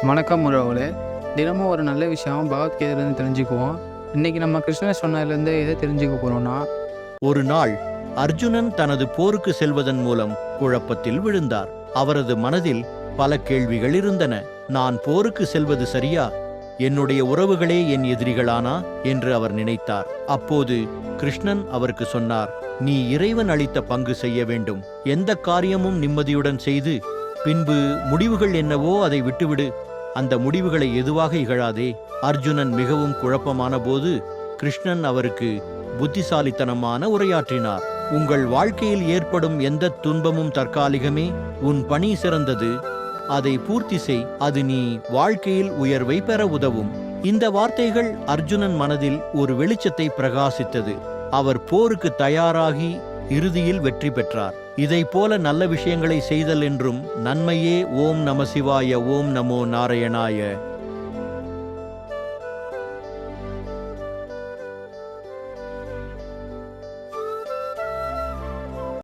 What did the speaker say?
வணக்கம் உறவுகளே. தினமும் ஒரு நல்ல விஷயம் பகவத்கீதையிலேருந்து தெரிஞ்சுக்குவோம். இன்னைக்கு நம்ம கிருஷ்ணர் சொன்னதுலேருந்து எதை தெரிஞ்சுக்க போகிறோம்னா, ஒரு நாள் அர்ஜுனன் தனது போருக்கு செல்வதன் மூலம் குழப்பத்தில் விழுந்தார். அவரது மனதில் பல கேள்விகள் இருந்தன. நான் போருக்கு செல்வது சரியா? என்னுடைய உறவுகளே என் எதிரிகளானா என்று அவர் நினைத்தார். அப்போது கிருஷ்ணன் அவருக்கு சொன்னார், நீ இறைவன் அளித்த பங்கு செய்ய வேண்டும். எந்த காரியமும் நிம்மதியுடன் செய்து பின்பு முடிவுகள் என்னவோ அதை விட்டுவிடு. அந்த முடிவுகளை எதுவாக இகழாதே. அர்ஜுனன் மிகவும் குழப்பமான போது கிருஷ்ணன் அவருக்கு புத்திசாலித்தனமான உரையாற்றினார். உங்கள் வாழ்க்கையில் ஏற்படும் எந்த துன்பமும் தற்காலிகமே. உன் பணி சிறந்தது, அதை பூர்த்தி செய். அது நீ வாழ்க்கையில் உயர்வை பெற உதவும். இந்த வார்த்தைகள் அர்ஜுனன் மனதில் ஒரு வெளிச்சத்தை பிரகாசித்தது. அவர் போருக்கு தயாராகி இறுதியில் வெற்றி பெற்றார். இதை போல நல்ல விஷயங்களை செய்தல் என்றும் நன்மையே. ஓம் நம சிவாய, ஓம் நமோ நாராயணாய.